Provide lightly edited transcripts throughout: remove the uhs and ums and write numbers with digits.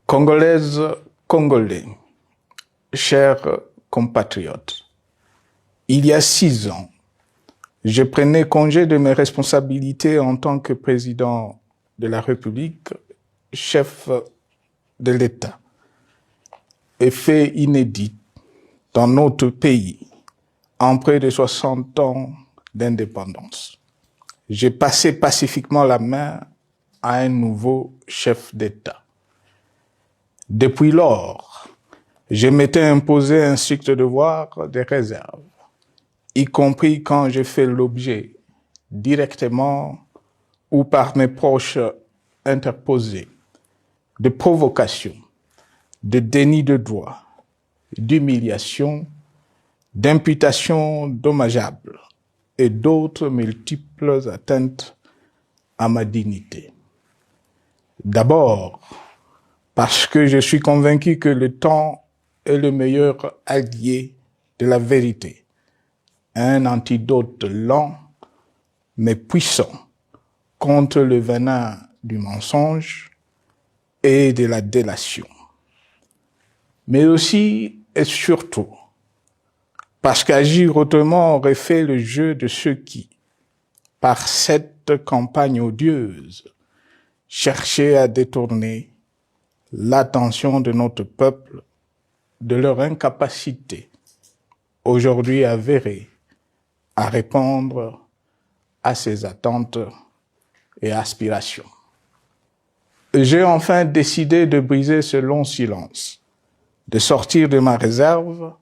Congolaises, Congolais, chers compatriotes, il y a 6 ans, je prenais congé de mes responsabilités en tant que président de la République, chef de l'État. Et fait inédit dans notre pays, en près de 60 ans d'indépendance. J'ai passé pacifiquement la main à un nouveau chef d'État. Depuis lors, je m'étais imposé un strict devoir de réserve, y compris quand j'ai fait l'objet, directement ou par mes proches interposés, de provocations, de déni de droit, d'humiliation, d'imputations dommageables et d'autres multiples atteintes à ma dignité. D'abord, parce que je suis convaincu que le temps est le meilleur allié de la vérité, un antidote lent mais puissant contre le venin du mensonge et de la délation. Mais aussi et surtout, parce qu'agir autrement aurait fait le jeu de ceux qui, par cette campagne odieuse, cherchaient à détourner l'attention de notre peuple de leur incapacité, aujourd'hui avérée, à répondre à ses attentes et aspirations. J'ai enfin décidé de briser ce long silence, de sortir de ma réserve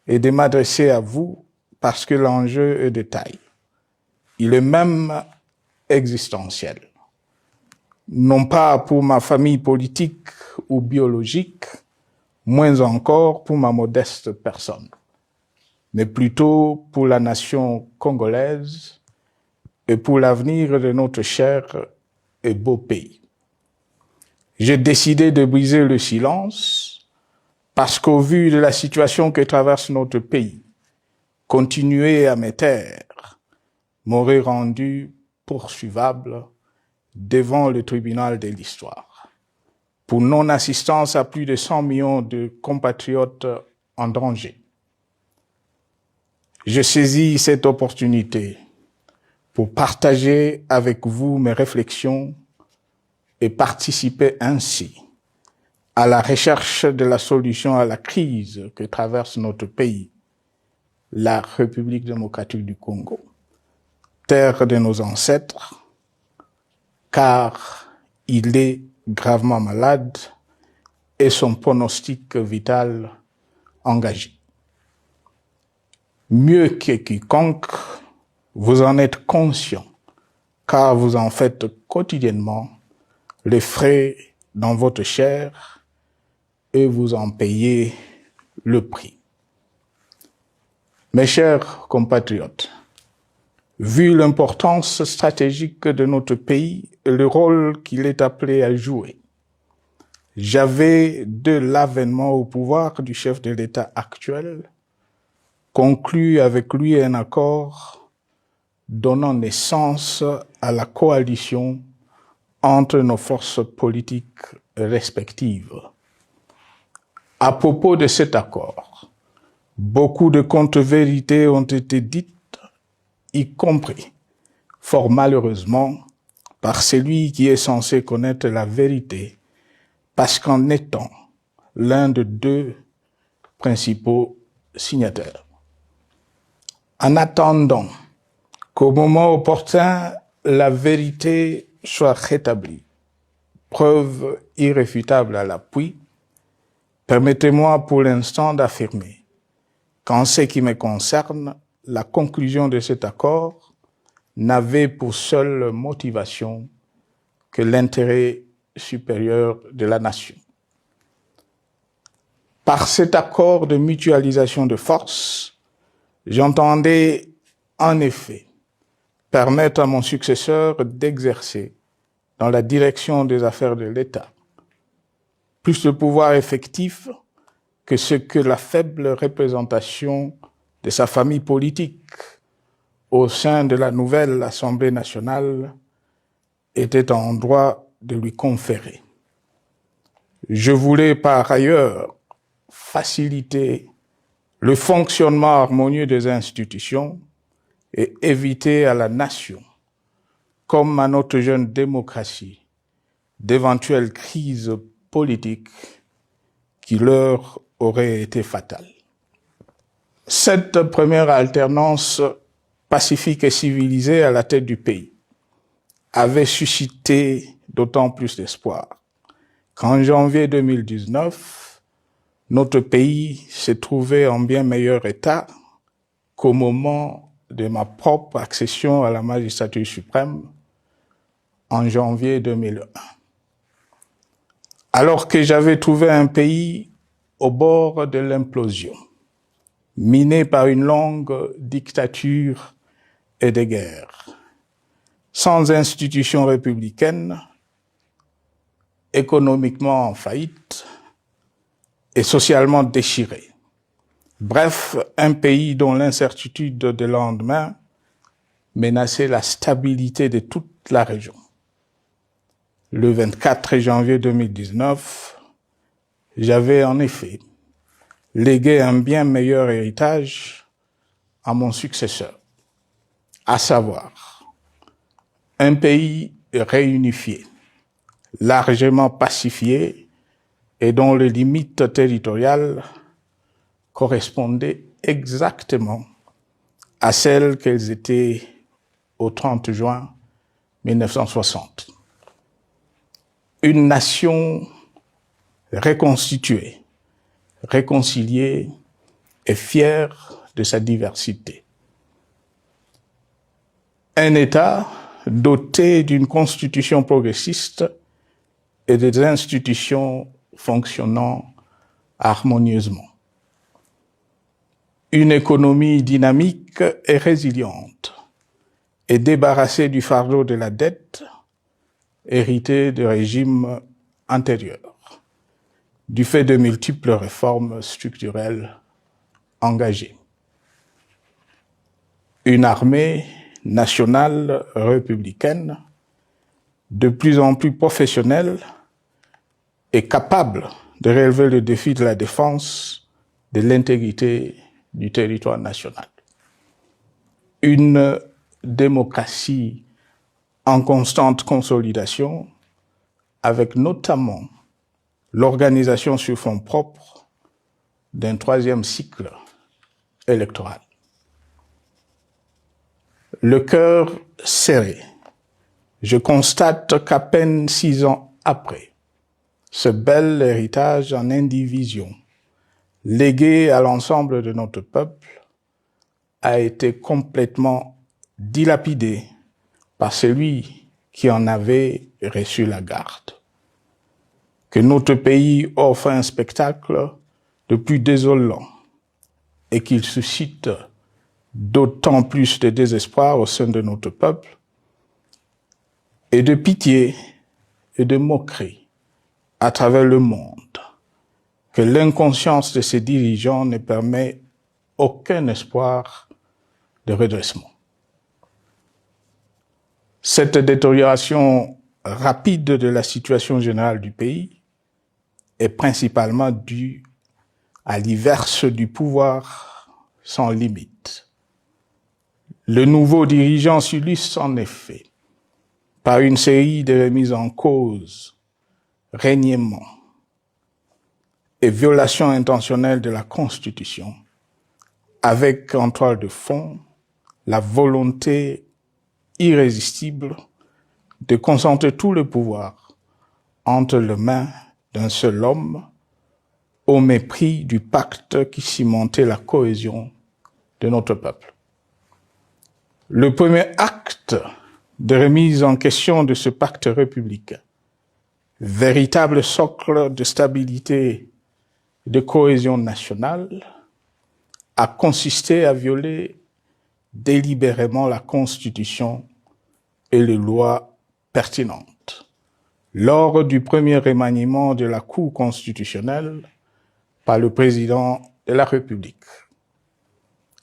et de m'adresser à vous parce que l'enjeu est de taille. Il est même existentiel. Non pas pour ma famille politique ou biologique, moins encore pour ma modeste personne, mais plutôt pour la nation congolaise et pour l'avenir de notre cher et beau pays. J'ai décidé de briser le silence parce qu'au vu de la situation que traverse notre pays, continuer à me taire m'aurait rendu poursuivable devant le tribunal de l'histoire pour non-assistance à plus de 100 millions de compatriotes en danger. Je saisis cette opportunité pour partager avec vous mes réflexions et participer ainsi à la recherche de la solution à la crise que traverse notre pays, la République démocratique du Congo, terre de nos ancêtres, car il est gravement malade et son pronostic vital engagé. Mieux que quiconque, vous en êtes conscient, car vous en faites quotidiennement les frais dans votre chair et vous en payez le prix. Mes chers compatriotes, vu l'importance stratégique de notre pays et le rôle qu'il est appelé à jouer, j'avais, de l'avènement au pouvoir du chef de l'État actuel, conclu avec lui un accord donnant naissance à la coalition entre nos forces politiques respectives. À propos de cet accord, beaucoup de contre-vérités ont été dites, y compris, fort malheureusement, par celui qui est censé connaître la vérité, parce qu'en étant l'un de 2 principaux signataires. En attendant qu'au moment opportun, la vérité soit rétablie, preuve irréfutable à l'appui, permettez-moi pour l'instant d'affirmer qu'en ce qui me concerne, la conclusion de cet accord n'avait pour seule motivation que l'intérêt supérieur de la nation. Par cet accord de mutualisation de forces, j'entendais en effet permettre à mon successeur d'exercer dans la direction des affaires de l'État plus de pouvoir effectif que ce que la faible représentation de sa famille politique au sein de la nouvelle Assemblée nationale était en droit de lui conférer. Je voulais par ailleurs faciliter le fonctionnement harmonieux des institutions et éviter à la nation, comme à notre jeune démocratie, d'éventuelles crises politiques qui leur auraient été fatales. Cette première alternance pacifique et civilisée à la tête du pays avait suscité d'autant plus d'espoir qu'en janvier 2019, notre pays s'est trouvé en bien meilleur état qu'au moment de ma propre accession à la magistrature suprême en janvier 2001. Alors que j'avais trouvé un pays au bord de l'implosion, miné par une longue dictature et des guerres, sans institutions républicaines, économiquement en faillite et socialement déchiré. Bref, un pays dont l'incertitude de lendemain menaçait la stabilité de toute la région. Le 24 janvier 2019, j'avais en effet légué un bien meilleur héritage à mon successeur, à savoir un pays réunifié, largement pacifié et dont les limites territoriales correspondaient exactement à celles qu'elles étaient au 30 juin 1960. Une nation reconstituée, réconciliée et fière de sa diversité. Un État doté d'une constitution progressiste et des institutions fonctionnant harmonieusement. Une économie dynamique et résiliente et débarrassée du fardeau de la dette hérité de régimes antérieurs, du fait de multiples réformes structurelles engagées. Une armée nationale républicaine de plus en plus professionnelle et capable de relever le défi de la défense de l'intégrité du territoire national. Une démocratie en constante consolidation, avec notamment l'organisation sur fonds propres d'un troisième cycle électoral. Le cœur serré, je constate qu'à peine 6 ans après, ce bel héritage en indivision, légué à l'ensemble de notre peuple, a été complètement dilapidé par celui qui en avait reçu la garde. Que notre pays offre un spectacle de plus désolant et qu'il suscite d'autant plus de désespoir au sein de notre peuple et de pitié et de moquerie à travers le monde, que l'inconscience de ses dirigeants ne permet aucun espoir de redressement. Cette détérioration rapide de la situation générale du pays est principalement due à l'inverse du pouvoir sans limite. Le nouveau dirigeant s'illustre en effet par une série de remises en cause, reniements et violations intentionnelles de la Constitution, avec en toile de fond la volonté irrésistible de concentrer tout le pouvoir entre les mains d'un seul homme, au mépris du pacte qui cimentait la cohésion de notre peuple. Le premier acte de remise en question de ce pacte républicain, véritable socle de stabilité et de cohésion nationale, a consisté à violer délibérément la Constitution et les lois pertinentes lors du premier remaniement de la Cour constitutionnelle par le président de la République.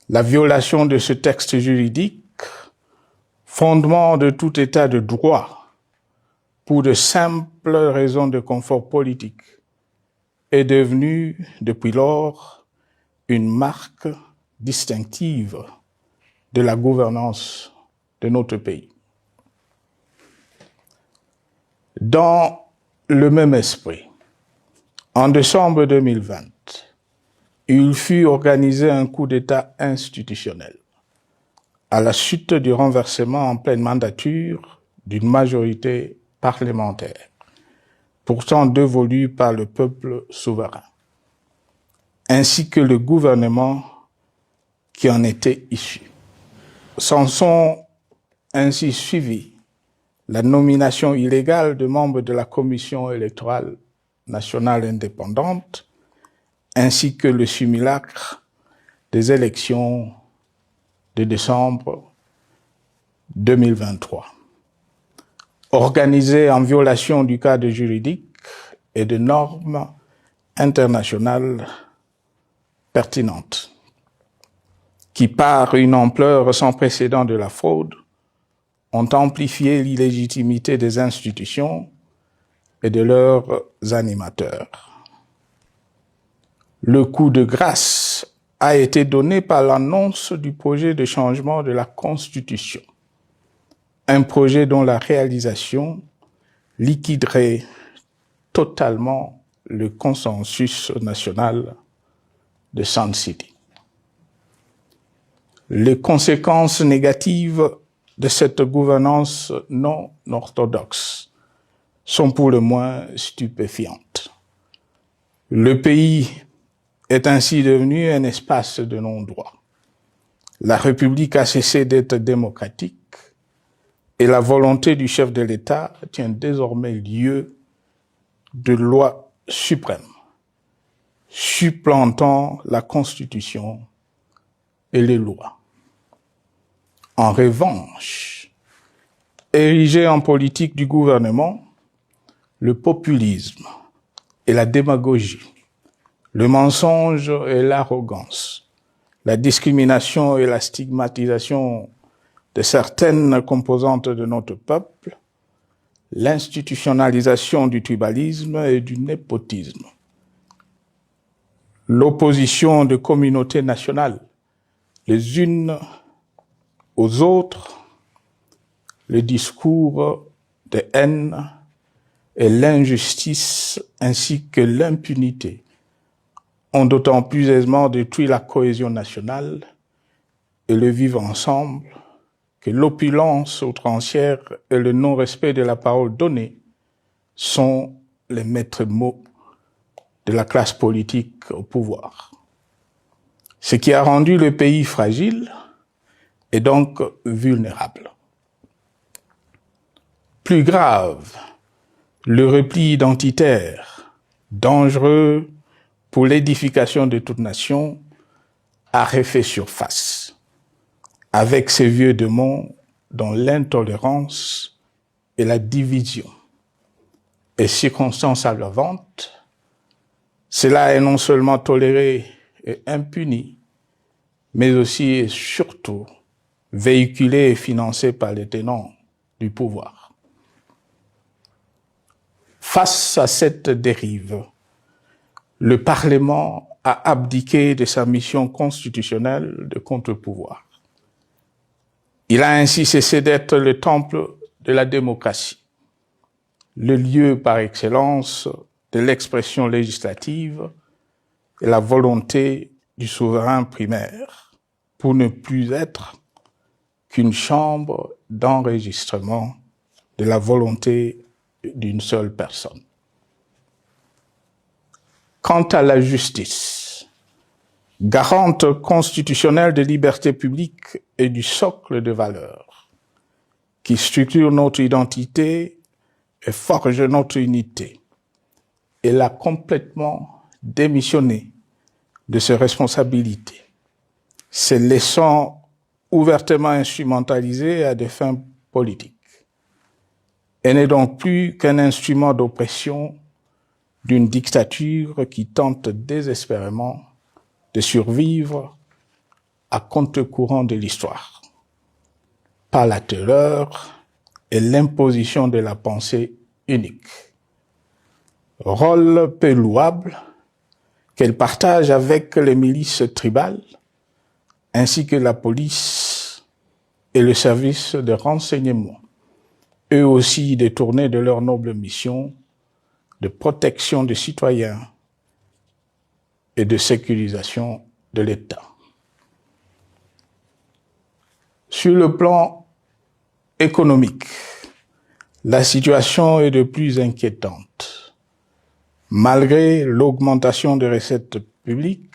La violation de ce texte juridique, fondement de tout état de droit, pour de simples raisons de confort politique est devenue depuis lors une marque distinctive de la gouvernance de notre pays. Dans le même esprit, en décembre 2020, il fut organisé un coup d'État institutionnel à la suite du renversement en pleine mandature d'une majorité parlementaire, pourtant dévolue par le peuple souverain, ainsi que le gouvernement qui en était issu. S'en sont ainsi suivis la nomination illégale de membres de la Commission électorale nationale indépendante, ainsi que le simulacre des élections de décembre 2023, organisées en violation du cadre juridique et de normes internationales pertinentes, qui, par une ampleur sans précédent de la fraude, ont amplifié l'illégitimité des institutions et de leurs animateurs. Le coup de grâce a été donné par l'annonce du projet de changement de la Constitution, un projet dont la réalisation liquiderait totalement le consensus national de Sun City. Les conséquences négatives de cette gouvernance non orthodoxe sont pour le moins stupéfiantes. Le pays est ainsi devenu un espace de non-droit. La République a cessé d'être démocratique et la volonté du chef de l'État tient désormais lieu de loi suprême, supplantant la Constitution et les lois. En revanche, érigé en politique du gouvernement, le populisme et la démagogie, le mensonge et l'arrogance, la discrimination et la stigmatisation de certaines composantes de notre peuple, l'institutionnalisation du tribalisme et du népotisme, l'opposition de communautés nationales, les unes aux autres, le discours de haine et l'injustice ainsi que l'impunité ont d'autant plus aisément détruit la cohésion nationale et le vivre ensemble que l'opulence outrancière et le non-respect de la parole donnée sont les maîtres mots de la classe politique au pouvoir. Ce qui a rendu le pays fragile et donc vulnérable. Plus grave, le repli identitaire, dangereux pour l'édification de toute nation, a refait surface, avec ses vieux démons dont l'intolérance et la division est circonstance aggravante. Cela est non seulement toléré et impuni, mais aussi et surtout véhiculé et financé par les tenants du pouvoir. Face à cette dérive, le Parlement a abdiqué de sa mission constitutionnelle de contre-pouvoir. Il a ainsi cessé d'être le temple de la démocratie, le lieu par excellence de l'expression législative et la volonté du souverain primaire, pour ne plus être qu'une chambre d'enregistrement de la volonté d'une seule personne. Quant à la justice, garante constitutionnelle des libertés publiques et du socle de valeurs, qui structure notre identité et forge notre unité, elle a complètement démissionné de ses responsabilités, se laissant ouvertement instrumentalisée à des fins politiques. Elle n'est donc plus qu'un instrument d'oppression d'une dictature qui tente désespérément de survivre à contre-courant de l'histoire, par la terreur et l'imposition de la pensée unique. Rôle peu louable, qu'elle partage avec les milices tribales, ainsi que la police et le service de renseignement, eux aussi détournés de leur noble mission de protection des citoyens et de sécurisation de l'État. Sur le plan économique, la situation est de plus inquiétante. Malgré l'augmentation des recettes publiques,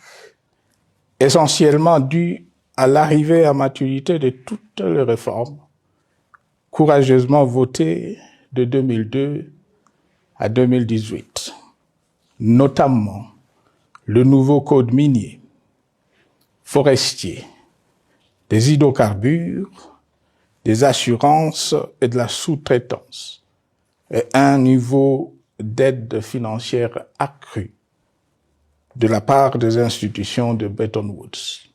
essentiellement due à l'arrivée à maturité de toutes les réformes courageusement votées de 2002 à 2018, notamment le nouveau code minier, forestier, des hydrocarbures, des assurances et de la sous-traitance, et un niveau d'aide financière accru de la part des institutions de Bretton Woods.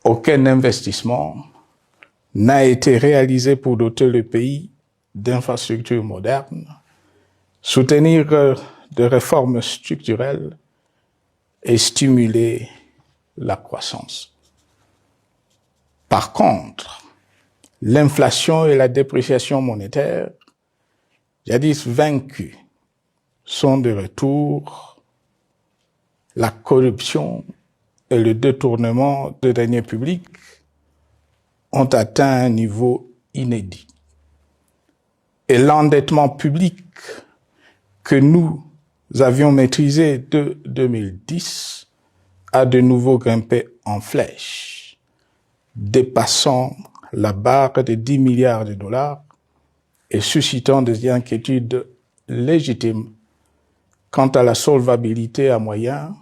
Aucun investissement n'a été réalisé pour doter le pays d'infrastructures modernes, soutenir des réformes structurelles et stimuler la croissance. Par contre, l'inflation et la dépréciation monétaire, jadis vaincues, sont de retour. La corruption et le détournement de deniers publics ont atteint un niveau inédit. Et l'endettement public que nous avions maîtrisé de 2010 a de nouveau grimpé en flèche, dépassant la barre de 10 milliards de dollars et suscitant des inquiétudes légitimes quant à la solvabilité à moyen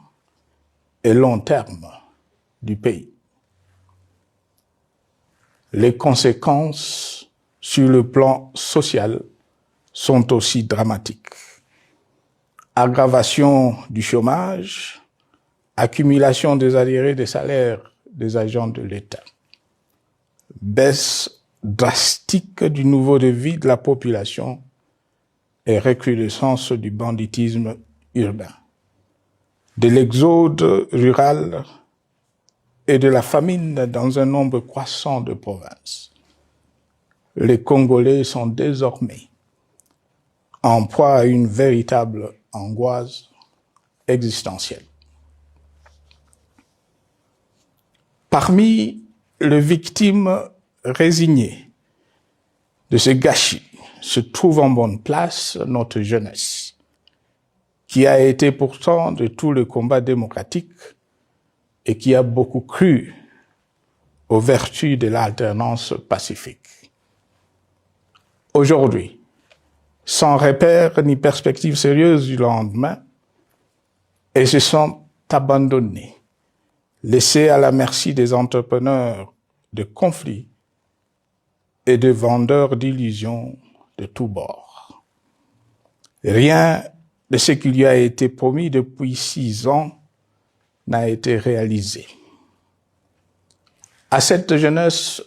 et long terme du pays. Les conséquences sur le plan social sont aussi dramatiques. Aggravation du chômage, accumulation des arriérés des salaires des agents de l'État, baisse drastique du niveau de vie de la population et recrudescence du banditisme urbain, de l'exode rural et de la famine dans un nombre croissant de provinces. Les Congolais sont désormais en proie à une véritable angoisse existentielle. Parmi les victimes résignées de ce gâchis se trouve en bonne place notre jeunesse, qui a été pourtant de tout le combat démocratique et qui a beaucoup cru aux vertus de l'alternance pacifique. Aujourd'hui, sans repère ni perspective sérieuse du lendemain, ils se sont abandonnés, laissés à la merci des entrepreneurs de conflits et de vendeurs d'illusions de tous bords. Rien de ce qui lui a été promis depuis 6 ans n'a été réalisé. À cette jeunesse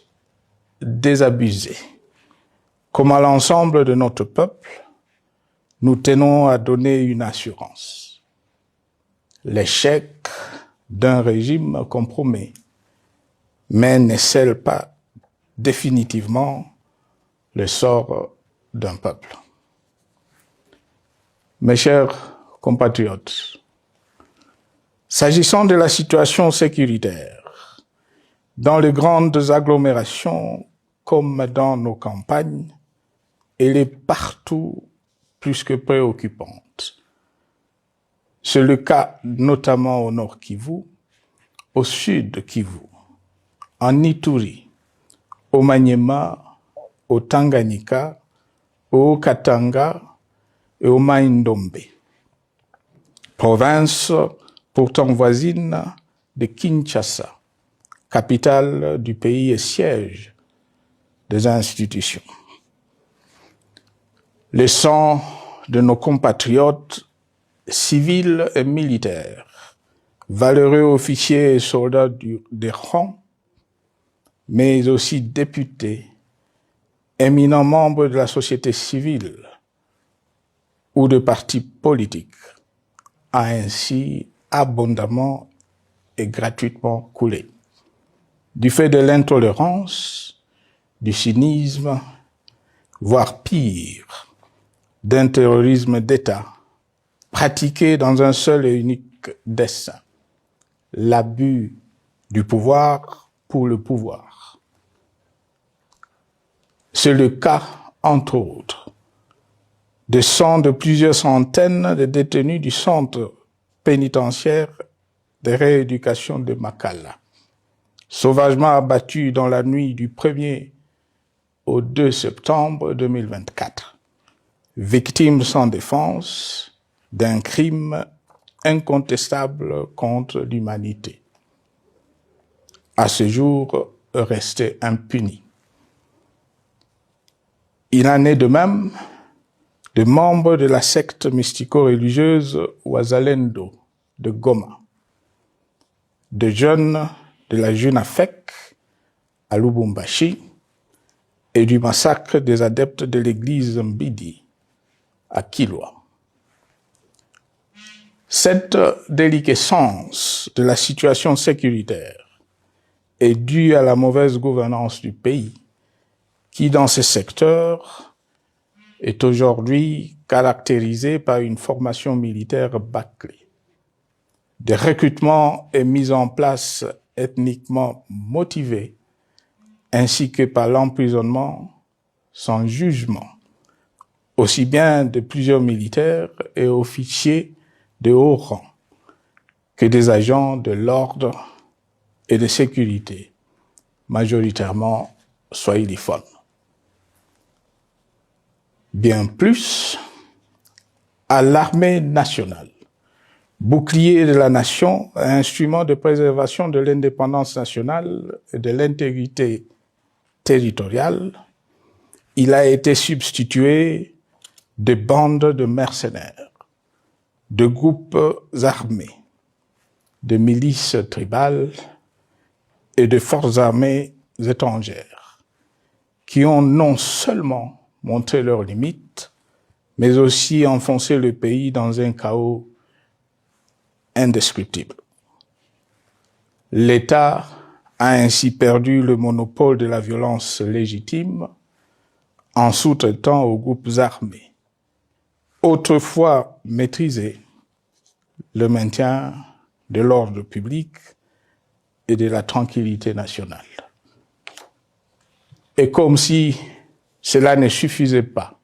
désabusée, comme à l'ensemble de notre peuple, nous tenons à donner une assurance. L'échec d'un régime compromet, mais ne scelle pas définitivement le sort d'un peuple. Mes chers compatriotes, s'agissant de la situation sécuritaire, dans les grandes agglomérations comme dans nos campagnes, elle est partout plus que préoccupante. C'est le cas notamment au nord Kivu, au sud Kivu, en Ituri, au Maniema, au Tanganyika, au Katanga et au Mai-Ndombe, province pourtant voisine de Kinshasa, capitale du pays et siège des institutions. Le sang de nos compatriotes civils et militaires, valeureux officiers et soldats des rangs, mais aussi députés, éminents membres de la société civile ou de partis politiques, a ainsi abondamment et gratuitement coulé. Du fait de l'intolérance, du cynisme, voire pire, d'un terrorisme d'État pratiqué dans un seul et unique dessein, l'abus du pouvoir pour le pouvoir. C'est le cas, entre autres, de plusieurs centaines de détenus du centre pénitentiaire de rééducation de Makala, sauvagement abattus dans la nuit du 1er au 2 septembre 2024, victimes sans défense d'un crime incontestable contre l'humanité, à ce jour resté impuni. Il en est de même de membres de la secte mystico-religieuse Wazalendo de Goma, de jeunes de la Junafek à Lubumbashi et du massacre des adeptes de l'église Mbidi à Kilwa. Cette déliquescence de la situation sécuritaire est due à la mauvaise gouvernance du pays, qui dans ces secteurs est aujourd'hui caractérisée par une formation militaire bâclée, des recrutements et mises en place ethniquement motivés, ainsi que par l'emprisonnement sans jugement, aussi bien de plusieurs militaires et officiers de haut rang que des agents de l'ordre et de sécurité, majoritairement swahiliphones. Bien plus, à l'armée nationale, bouclier de la nation, instrument de préservation de l'indépendance nationale et de l'intégrité territoriale, il a été substitué de bandes de mercenaires, de groupes armés, de milices tribales et de forces armées étrangères, qui ont non seulement montré leurs limites, mais aussi enfoncé le pays dans un chaos indescriptible. L'État a ainsi perdu le monopole de la violence légitime en sous-traitant aux groupes armés, autrefois maîtrisés, le maintien de l'ordre public et de la tranquillité nationale. Et comme si cela ne suffisait pas,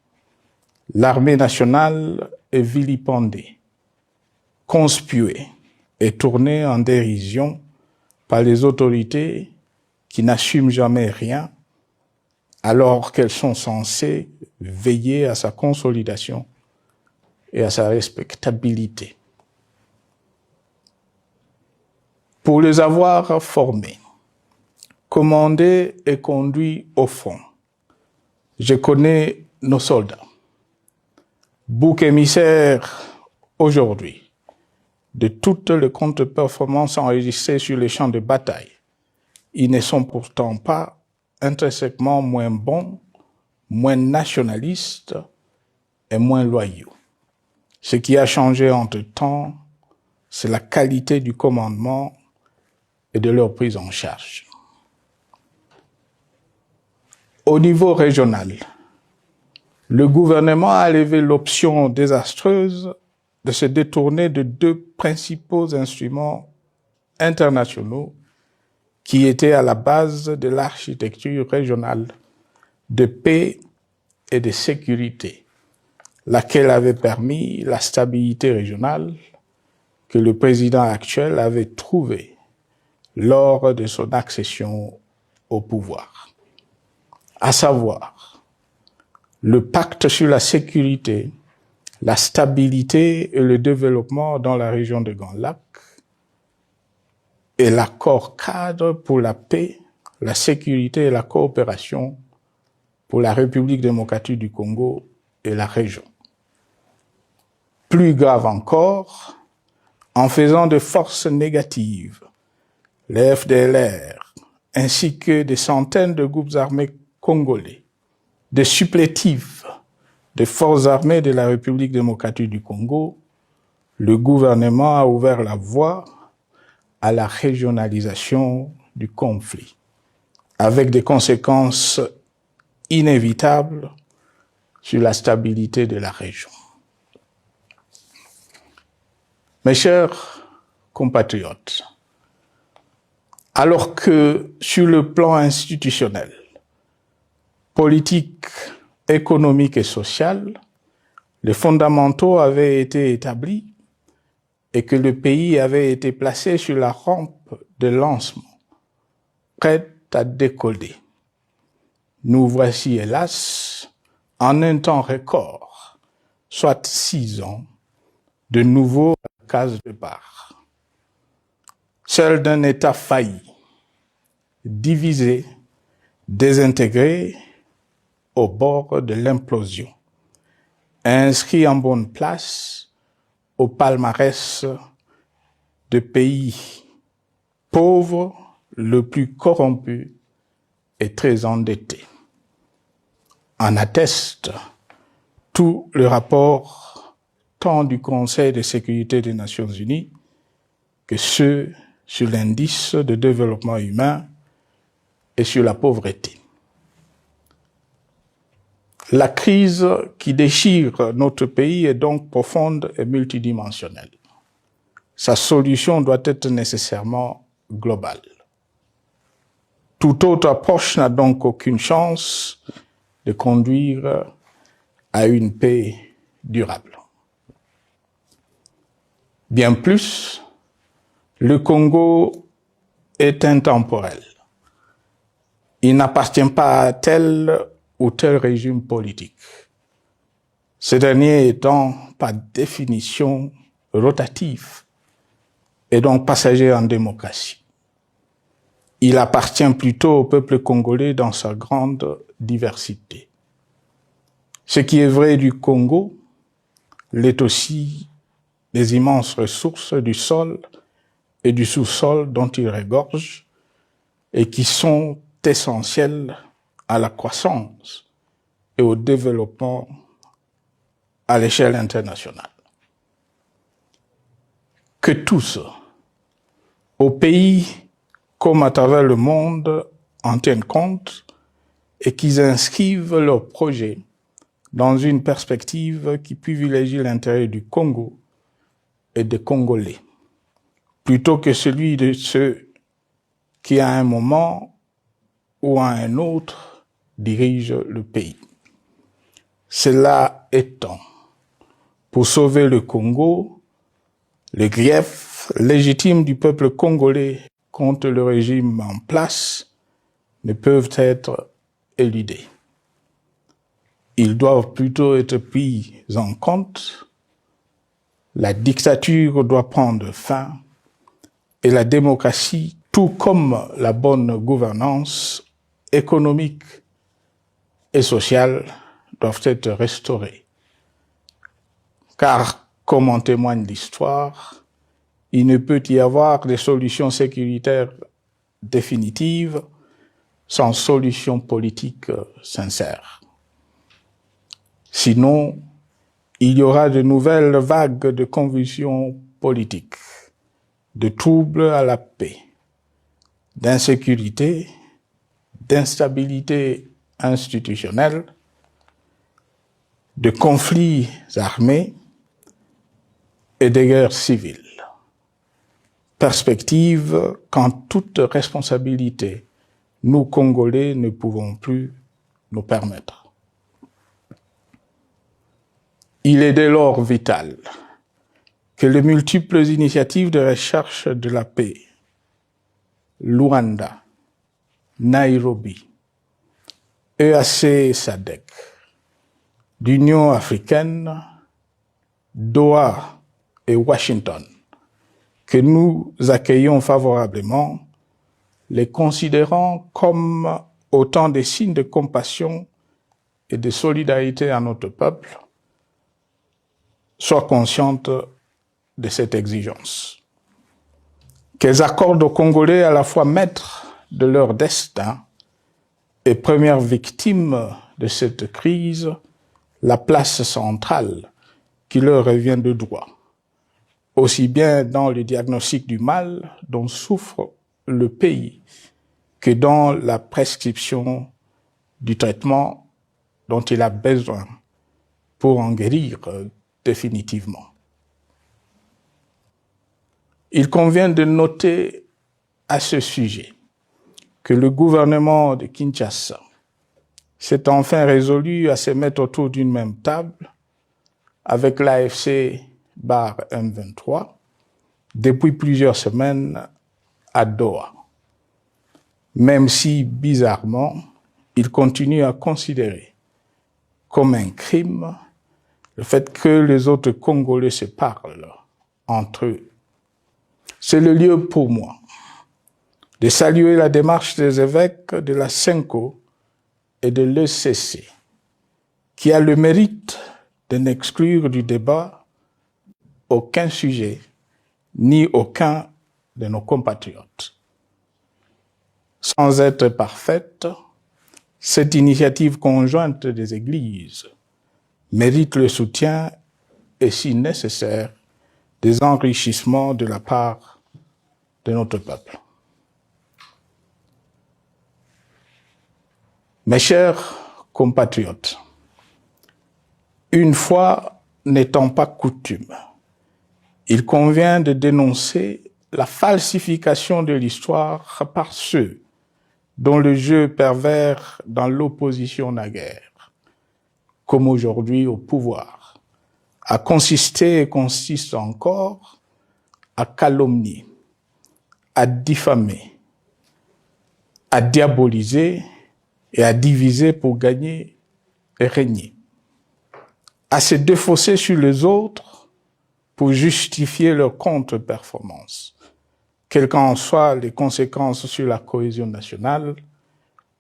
l'armée nationale est vilipendée, conspuée et tournée en dérision par les autorités qui n'assument jamais rien, alors qu'elles sont censées veiller à sa consolidation et à sa respectabilité. Pour les avoir formés, commandés et conduits au front, je connais nos soldats, boucs émissaires aujourd'hui de toutes les contre-performances enregistrées sur les champs de bataille. Ils ne sont pourtant pas intrinsèquement moins bons, moins nationalistes et moins loyaux. Ce qui a changé entre-temps, c'est la qualité du commandement et de leur prise en charge. Au niveau régional, le gouvernement a levé l'option désastreuse de se détourner de deux principaux instruments internationaux qui étaient à la base de l'architecture régionale de paix et de sécurité, laquelle avait permis la stabilité régionale que le président actuel avait trouvée lors de son accession au pouvoir, à savoir le pacte sur la sécurité, la stabilité et le développement dans la région de Grand Lac et l'accord cadre pour la paix, la sécurité et la coopération pour la République démocratique du Congo et la région. Plus grave encore, en faisant de forces négatives, les FDLR, ainsi que des centaines de groupes armés congolais, des supplétifs des forces armées de la République démocratique du Congo, le gouvernement a ouvert la voie à la régionalisation du conflit, avec des conséquences inévitables sur la stabilité de la région. Mes chers compatriotes, alors que sur le plan institutionnel, politique, économique et social, les fondamentaux avaient été établis et que le pays avait été placé sur la rampe de lancement, prêt à décoller. Nous voici, hélas, en un temps record, soit 6 ans, de nouveau à la case départ. Seul d'un État failli, divisé, désintégré, au bord de l'implosion, inscrit en bonne place au palmarès de pays pauvres, le plus corrompu et très endetté. En atteste tout le rapport tant du Conseil de sécurité des Nations Unies que ceux sur l'indice de développement humain et sur la pauvreté. La crise qui déchire notre pays est donc profonde et multidimensionnelle. Sa solution doit être nécessairement globale. Toute autre approche n'a donc aucune chance de conduire à une paix durable. Bien plus, le Congo est intemporel. Il n'appartient pas à tel ou tel régime politique. Ce dernier étant par définition rotatif et donc passager en démocratie. Il appartient plutôt au peuple congolais dans sa grande diversité. Ce qui est vrai du Congo l'est aussi des immenses ressources du sol et du sous-sol dont il regorge et qui sont essentielles à la croissance et au développement à l'échelle internationale. Que tous, au pays comme à travers le monde, en tiennent compte et qu'ils inscrivent leurs projets dans une perspective qui privilégie l'intérêt du Congo et des Congolais, plutôt que celui de ceux qui, à un moment ou à un autre, dirigent le pays. Cela étant, pour sauver le Congo, les griefs légitimes du peuple congolais contre le régime en place ne peuvent être éludés. Ils doivent plutôt être pris en compte. La dictature doit prendre fin et la démocratie, tout comme la bonne gouvernance économique et sociale, doivent être restaurées. Car, comme en témoigne l'histoire, il ne peut y avoir de solution sécuritaire définitive sans solution politique sincère. Sinon, il y aura de nouvelles vagues de convulsions politiques, de troubles à la paix, d'insécurité, d'instabilité institutionnelle, de conflits armés et de guerres civiles. Perspective qu'en toute responsabilité, nous, Congolais, ne pouvons plus nous permettre. Il est dès lors vital que les multiples initiatives de recherche de la paix, Luanda, Nairobi, EAC SADC, l'Union africaine, Doha et Washington, que nous accueillons favorablement, les considérant comme autant de signes de compassion et de solidarité à notre peuple, soient conscientes de cette exigence. Qu'elles accordent aux Congolais à la fois maîtres de leur destin et premières victimes de cette crise la place centrale qui leur revient de droit, aussi bien dans le diagnostic du mal dont souffre le pays que dans la prescription du traitement dont il a besoin pour en guérir définitivement. Il convient de noter à ce sujet que le gouvernement de Kinshasa s'est enfin résolu à se mettre autour d'une même table avec l'AFC M23 depuis plusieurs semaines à Doha, même si, bizarrement, il continue à considérer comme un crime le fait que les autres Congolais se parlent entre eux. C'est le lieu pour moi de saluer la démarche des évêques de la CENCO et de l'ECC, qui a le mérite de n'exclure du débat aucun sujet, ni aucun de nos compatriotes. Sans être parfaite, cette initiative conjointe des Églises mérite le soutien et, si nécessaire, des enrichissements de la part de notre peuple. Mes chers compatriotes, une fois n'étant pas coutume, il convient de dénoncer la falsification de l'histoire par ceux dont le jeu pervers dans l'opposition naguère, comme aujourd'hui au pouvoir, a consisté et consiste encore à calomnier, à diffamer, à diaboliser et à diviser pour gagner et régner, à se défausser sur les autres pour justifier leur contre-performance, quelles qu'en soient les conséquences sur la cohésion nationale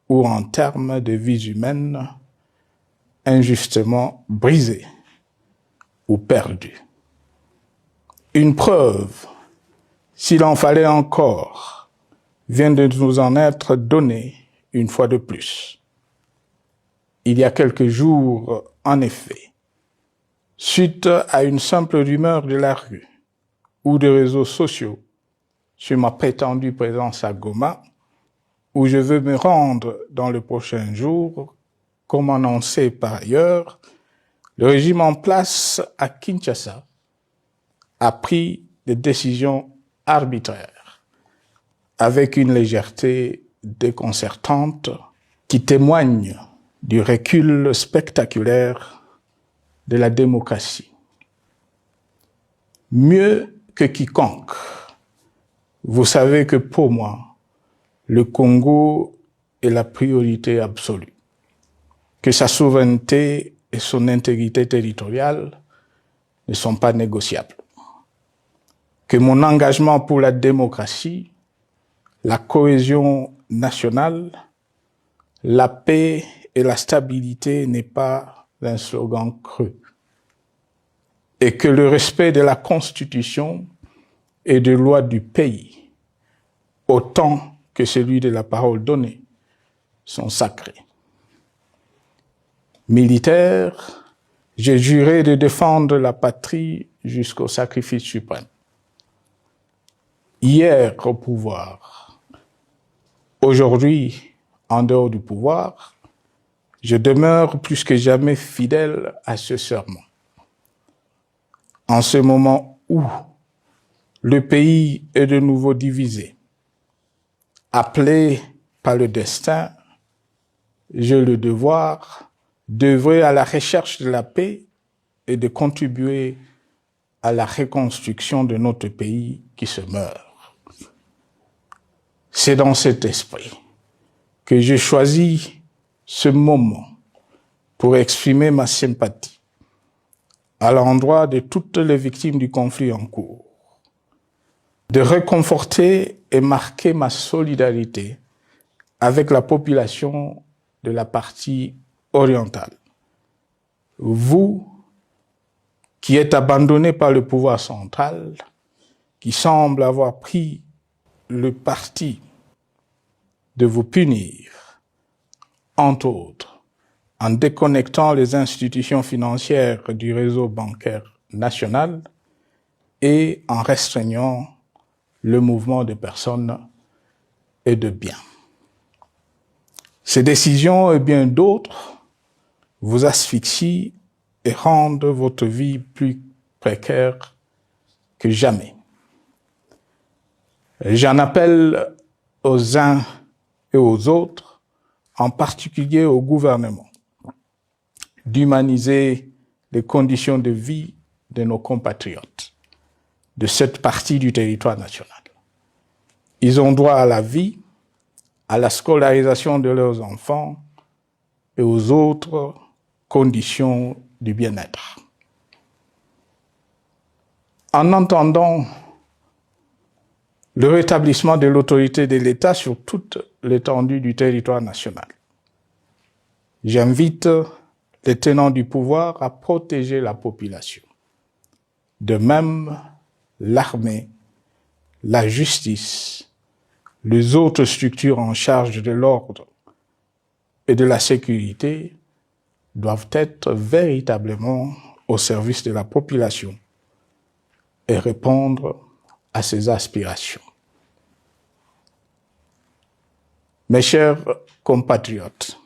ou en termes de vies humaines injustement brisées ou perdues. Une preuve, s'il en fallait encore, vient de nous en être donnée une fois de plus. Il y a quelques jours, en effet, suite à une simple rumeur de la rue ou des réseaux sociaux sur ma prétendue présence à Goma, où je veux me rendre dans le prochain jour, comme annoncé par ailleurs, le régime en place à Kinshasa a pris des décisions arbitraires, avec une légèreté déconcertante qui témoigne du recul spectaculaire de la démocratie. Mieux que quiconque, vous savez que pour moi, le Congo est la priorité absolue, que sa souveraineté et son intégrité territoriale ne sont pas négociables, que mon engagement pour la démocratie, la cohésion nationale, la paix et la stabilité n'est pas un slogan creux, et que le respect de la Constitution et des lois du pays, autant que celui de la parole donnée, sont sacrés. Militaire, j'ai juré de défendre la patrie jusqu'au sacrifice suprême. Hier au pouvoir, aujourd'hui en dehors du pouvoir, je demeure plus que jamais fidèle à ce serment. En ce moment où le pays est de nouveau divisé, appelé par le destin, j'ai le devoir d'œuvrer à la recherche de la paix et de contribuer à la reconstruction de notre pays qui se meurt. C'est dans cet esprit que j'ai choisi ce moment pour exprimer ma sympathie à l'endroit de toutes les victimes du conflit en cours, de réconforter et marquer ma solidarité avec la population de la partie orientale. Vous, qui êtes abandonnés par le pouvoir central, qui semble avoir pris le parti de vous punir, entre autres, en déconnectant les institutions financières du réseau bancaire national et en restreignant le mouvement de personnes et de biens. Ces décisions et bien d'autres vous asphyxient et rendent votre vie plus précaire que jamais. J'en appelle aux uns et aux autres, en particulier au gouvernement, d'humaniser les conditions de vie de nos compatriotes de cette partie du territoire national. Ils ont droit à la vie, à la scolarisation de leurs enfants et aux autres conditions du bien-être. En entendant le rétablissement de l'autorité de l'État sur toute l'étendue du territoire national, j'invite les tenants du pouvoir à protéger la population. De même, l'armée, la justice, les autres structures en charge de l'ordre et de la sécurité doivent être véritablement au service de la population et répondre à ses aspirations. Mes chers compatriotes,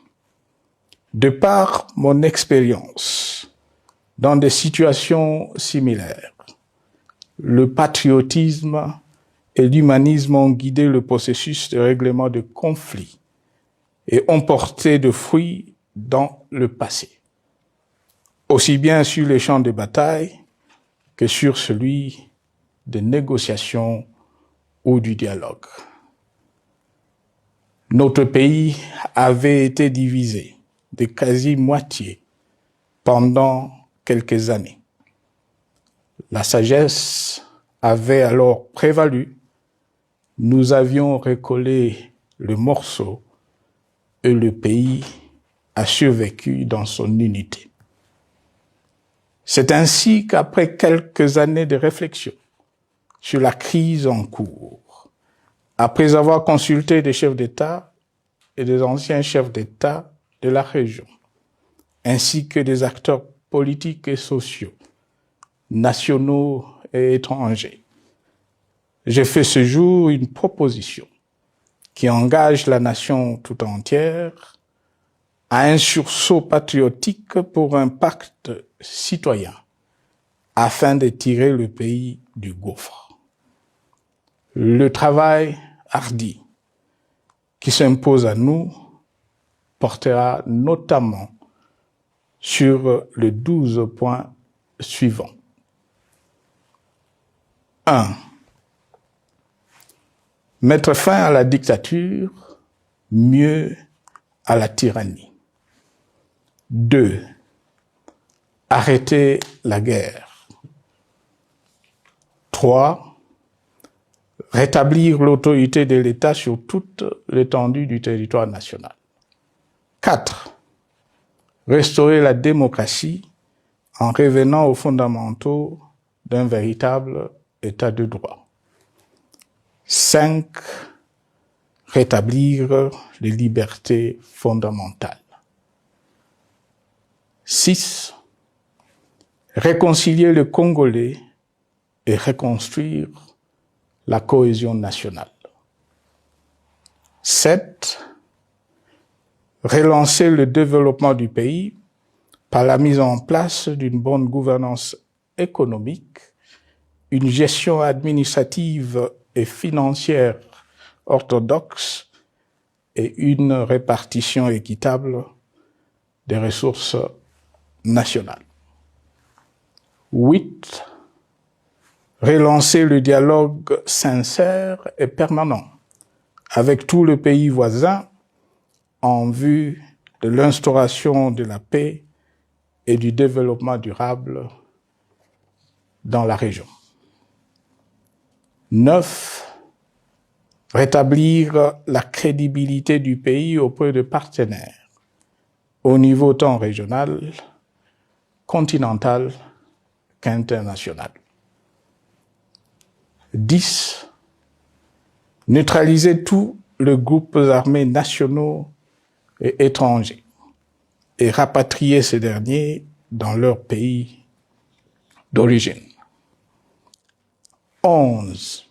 de par mon expérience dans des situations similaires, le patriotisme et l'humanisme ont guidé le processus de règlement de conflits et ont porté de fruits dans le passé, aussi bien sur les champs de bataille que sur celui de négociation ou du dialogue. Notre pays avait été divisé de quasi-moitié pendant quelques années. La sagesse avait alors prévalu. Nous avions recollé le morceau et le pays a survécu dans son unité. C'est ainsi qu'après quelques années de réflexion sur la crise en cours, après avoir consulté des chefs d'État et des anciens chefs d'État de la région, ainsi que des acteurs politiques et sociaux, nationaux et étrangers, j'ai fait ce jour une proposition qui engage la nation tout entière à un sursaut patriotique pour un pacte citoyen afin de tirer le pays du gouffre. Le travail hardi qui s'impose à nous portera notamment sur les 12 points suivants. 1. Mettre fin à la dictature, mieux à la tyrannie. 2. Arrêter la guerre. 3. Rétablir l'autorité de l'État sur toute l'étendue du territoire national. 4. Restaurer la démocratie en revenant aux fondamentaux d'un véritable État de droit. 5. Rétablir les libertés fondamentales. 6. Réconcilier le Congolais et reconstruire la cohésion nationale. 7. Relancer le développement du pays par la mise en place d'une bonne gouvernance économique, une gestion administrative et financière orthodoxe et une répartition équitable des ressources nationales. 8. Relancer le dialogue sincère et permanent avec tous les pays voisins en vue de l'instauration de la paix et du développement durable dans la région. 9. Rétablir la crédibilité du pays auprès de partenaires au niveau tant régional, continental qu'international. 10. Neutraliser tous les groupes armés nationaux et étrangers et rapatrier ces derniers dans leur pays d'origine. 11.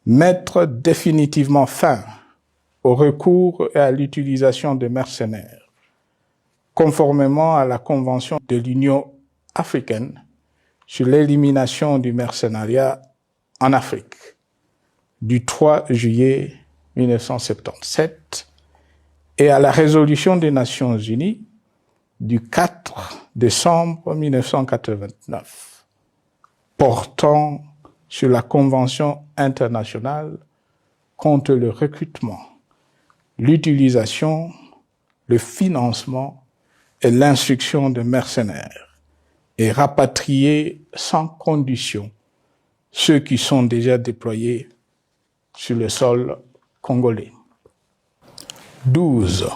Mettre définitivement fin au recours et à l'utilisation de mercenaires, conformément à la Convention de l'Union africaine sur l'élimination du mercenariat en Afrique du 3 juillet 1977 et à la résolution des Nations Unies du 4 décembre 1989 portant sur la Convention internationale contre le recrutement, l'utilisation, le financement et l'instruction de mercenaires et rapatrier sans condition ceux qui sont déjà déployés sur le sol congolais. 12.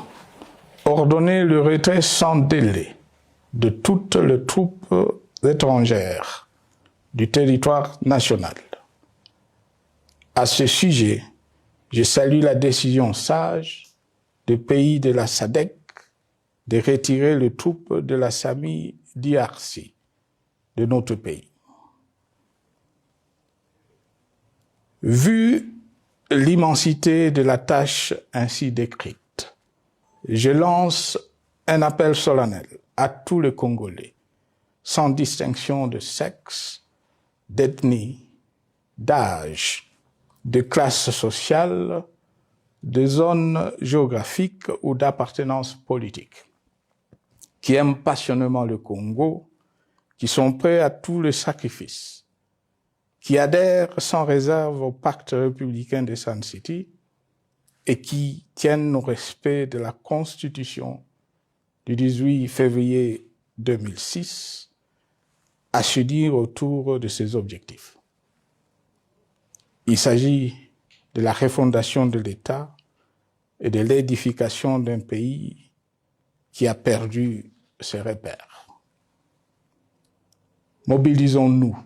Ordonner le retrait sans délai de toutes les troupes étrangères du territoire national. À ce sujet, je salue la décision sage des pays de la SADC de retirer les troupes de la SAMI DRC de notre pays. Vu l'immensité de la tâche ainsi décrite, je lance un appel solennel à tous les Congolais, sans distinction de sexe, d'ethnie, d'âge, de classe sociale, de zone géographique ou d'appartenance politique, qui aiment passionnément le Congo, qui sont prêts à tous les sacrifices, qui adhèrent sans réserve au pacte républicain de Sun City et qui tiennent au respect de la Constitution du 18 février 2006, à se dire autour de ces objectifs. Il s'agit de la refondation de l'État et de l'édification d'un pays qui a perdu ses repères. Mobilisons-nous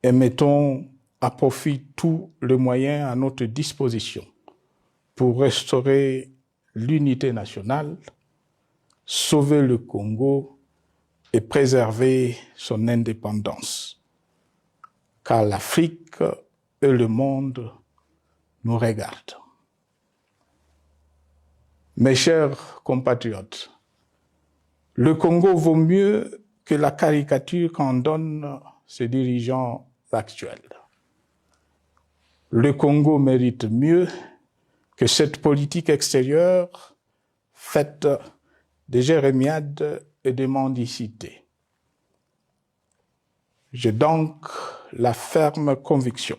et mettons à profit tous les moyens à notre disposition pour restaurer l'unité nationale, sauver le Congo et préserver son indépendance. Car l'Afrique et le monde nous regardent. Mes chers compatriotes, le Congo vaut mieux que la caricature qu'en donnent ses dirigeants actuels. Le Congo mérite mieux que cette politique extérieure faite de jérémiades et de mendicité. J'ai donc la ferme conviction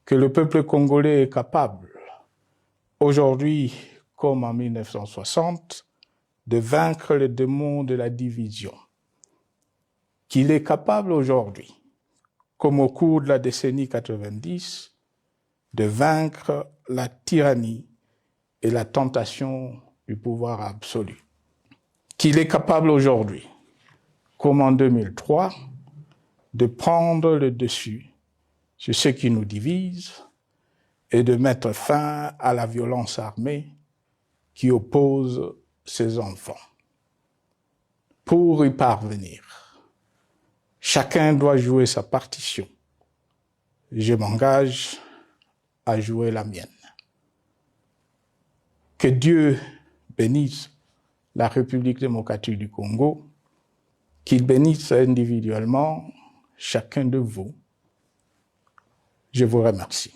que le peuple congolais est capable, aujourd'hui comme en 1960, de vaincre le démon de la division, qu'il est capable aujourd'hui, comme au cours de la décennie 90, de vaincre la tyrannie et la tentation du pouvoir absolu. Qu'il est capable aujourd'hui, comme en 2003, de prendre le dessus sur ce qui nous divise et de mettre fin à la violence armée qui oppose ses enfants. Pour y parvenir, chacun doit jouer sa partition. Je m'engage à jouer la mienne. Que Dieu bénisse la République démocratique du Congo, qu'il bénisse individuellement chacun de vous. Je vous remercie.